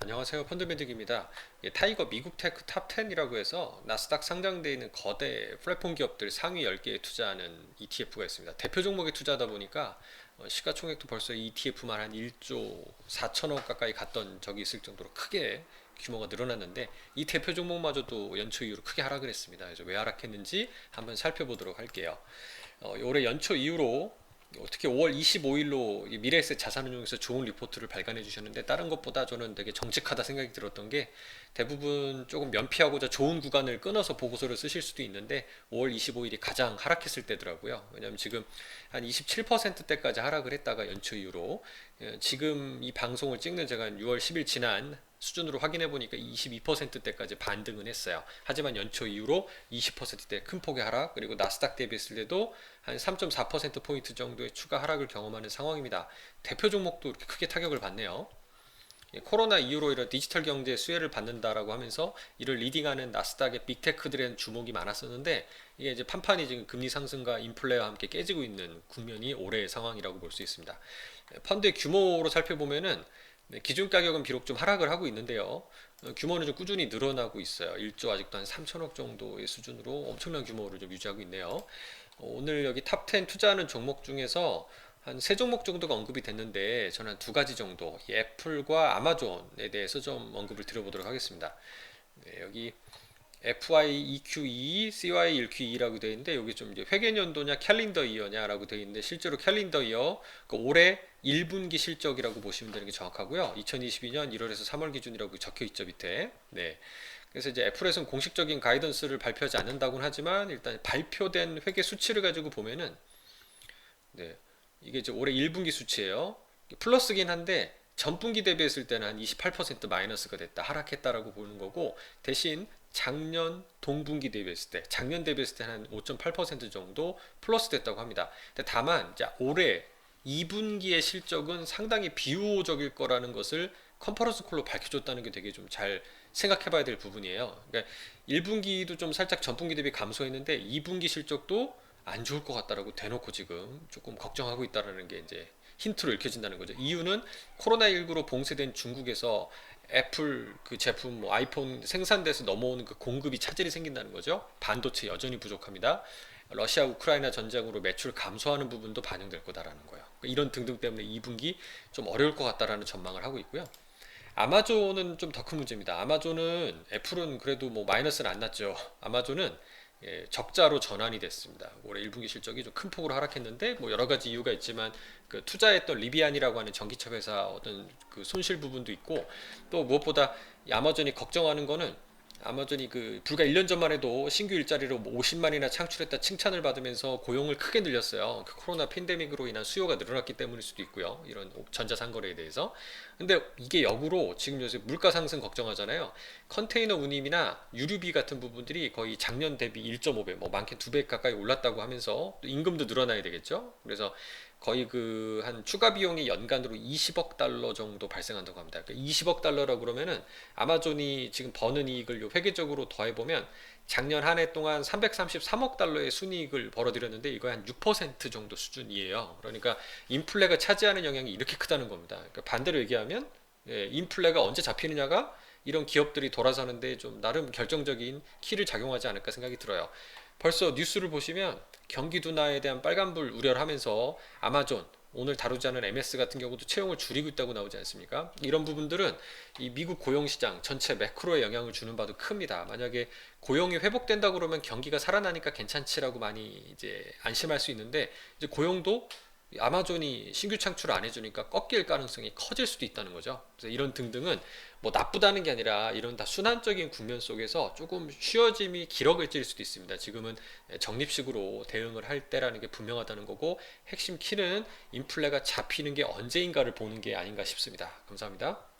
안녕하세요. 펀드매직입니다. 타이거 미국 테크 탑 10이라고 해서 나스닥 상장되어 있는 거대 플랫폼 기업들 상위 10개에 투자하는 ETF가 있습니다. 대표 종목에 투자하다 보니까 시가총액도 벌써 ETF만 한 1조 4천억 가까이 갔던 적이 있을 정도로 크게 규모가 늘어났는데, 이 대표 종목마저도 연초 이후로 크게 하락을 했습니다. 그래서 왜 하락했는지 한번 살펴보도록 할게요. 올해 연초 이후로 특히 5월 25일로 미래에셋 자산운용에서 좋은 리포트를 발간해 주셨는데, 다른 것보다 저는 되게 정직하다 생각이 들었던 게, 대부분 조금 면피하고자 좋은 구간을 끊어서 보고서를 쓰실 수도 있는데 5월 25일이 가장 하락했을 때더라고요. 왜냐하면 지금 한 27%대까지 하락을 했다가 연초 이후로, 지금 이 방송을 찍는 제가 6월 10일 지난 수준으로 확인해 보니까 22%대까지 반등은 했어요. 하지만 연초 이후로 20%대 큰 폭의 하락, 그리고 나스닥 대비했을 때도 한 3.4%포인트 정도의 추가 하락을 경험하는 상황입니다. 대표 종목도 이렇게 크게 타격을 받네요. 코로나 이후로 이런 디지털 경제의 수혜를 받는다라고 하면서 이를 리딩하는 나스닥의 빅테크들의 주목이 많았었는데, 이게 이제 판판이 지금 금리 상승과 인플레와 함께 깨지고 있는 국면이 올해의 상황이라고 볼 수 있습니다. 펀드의 규모로 살펴보면은 기준 가격은 비록 좀 하락을 하고 있는데요. 규모는 좀 꾸준히 늘어나고 있어요. 1조 아직도 한 3천억 정도의 수준으로 엄청난 규모를 좀 유지하고 있네요. 오늘 여기 탑 10 투자하는 종목 중에서 한 세 종목 정도가 언급이 됐는데, 저는 두 가지 정도, 애플과 아마존에 대해서 좀 언급을 드려보도록 하겠습니다. 네, 여기 FYEQE, CY1QE라고 되어 있는데, 여기 좀 이제 회계연도냐 캘린더 이어냐라고 되어 있는데, 실제로 캘린더 이어, 그러니까 올해 1분기 실적이라고 보시면 되는 게 정확하고요. 2022년 1월에서 3월 기준이라고 적혀 있죠, 밑에. 네. 그래서 이제 애플에서는 공식적인 가이던스를 발표하지 않는다고는 하지만, 일단 발표된 회계 수치를 가지고 보면은, 네, 이게 이제 올해 1분기 수치예요. 플러스긴 한데 전분기 대비했을 때는 한 28% 마이너스가 됐다, 하락했다라고 보는 거고, 대신 작년 동분기 대비했을 때, 작년 대비했을 때 한 5.8% 정도 플러스 됐다고 합니다. 근데 다만 이제 올해 2분기의 실적은 상당히 비우호적일 거라는 것을 컨퍼런스 콜로 밝혀줬다는 게 되게 좀 잘 생각해봐야 될 부분이에요. 그러니까 1분기도 좀 살짝 전분기 대비 감소했는데 2분기 실적도 안 좋을 것 같다라고 대놓고 지금 조금 걱정하고 있다라는 게 이제 힌트로 읽혀진다는 거죠. 이유는 코로나19로 봉쇄된 중국에서 애플 그 제품 뭐 아이폰 생산돼서 넘어오는 그 공급이 차질이 생긴다는 거죠. 반도체 여전히 부족합니다. 러시아 우크라이나 전쟁으로 매출 감소하는 부분도 반영될 거다라는 거예요. 이런 등등 때문에 2분기 좀 어려울 것 같다라는 전망을 하고 있고요. 아마존은 좀 더 큰 문제입니다. 아마존은, 애플은 그래도 뭐 마이너스는 안 났죠. 아마존은 적자로 전환이 됐습니다. 올해 1분기 실적이 좀 큰 폭으로 하락했는데, 뭐 여러 가지 이유가 있지만 그 투자했던 리비안이라고 하는 전기차 회사 어떤 그 손실 부분도 있고, 또 무엇보다 아마존이 걱정하는 거는, 아마존이 그 불과 1년 전만 해도 신규 일자리로 뭐 50만이나 창출했다 칭찬을 받으면서 고용을 크게 늘렸어요. 그 코로나 팬데믹으로 인한 수요가 늘어났기 때문일 수도 있고요. 이런 전자상거래에 대해서. 근데 이게 역으로 지금 요새 물가 상승 걱정하잖아요. 컨테이너 운임이나 유류비 같은 부분들이 거의 작년 대비 1.5배, 뭐 많게 2배 가까이 올랐다고 하면서 임금도 늘어나야 되겠죠. 그래서 거의 그 한 추가 비용이 연간으로 20억 달러 정도 발생한다고 합니다. 그러니까 20억 달러라고 그러면은 아마존이 지금 버는 이익을 요 회계적으로 더해보면 작년 한 해 동안 333억 달러의 순이익을 벌어들였는데, 이거 한 6% 정도 수준이에요. 그러니까 인플레가 차지하는 영향이 이렇게 크다는 겁니다. 그러니까 반대로 얘기하면, 인플레가 언제 잡히느냐가 이런 기업들이 돌아서는데 좀 나름 결정적인 키를 작용하지 않을까 생각이 들어요. 벌써 뉴스를 보시면 경기 둔화에 대한 빨간불 우려를 하면서 아마존, 오늘 다루지 않은 MS 같은 경우도 채용을 줄이고 있다고 나오지 않습니까? 이런 부분들은 이 미국 고용시장 전체 매크로에 영향을 주는 바도 큽니다. 만약에 고용이 회복된다 그러면 경기가 살아나니까 괜찮지라고 많이 이제 안심할 수 있는데, 이제 고용도 아마존이 신규 창출 안 해주니까 꺾일 가능성이 커질 수도 있다는 거죠. 그래서 이런 등등은 뭐 나쁘다는 게 아니라, 이런 다 순환적인 국면 속에서 조금 쉬어짐이 길어질 수도 있습니다. 지금은 적립식으로 대응을 할 때라는 게 분명하다는 거고, 핵심 키는 인플레가 잡히는 게 언제인가를 보는 게 아닌가 싶습니다. 감사합니다.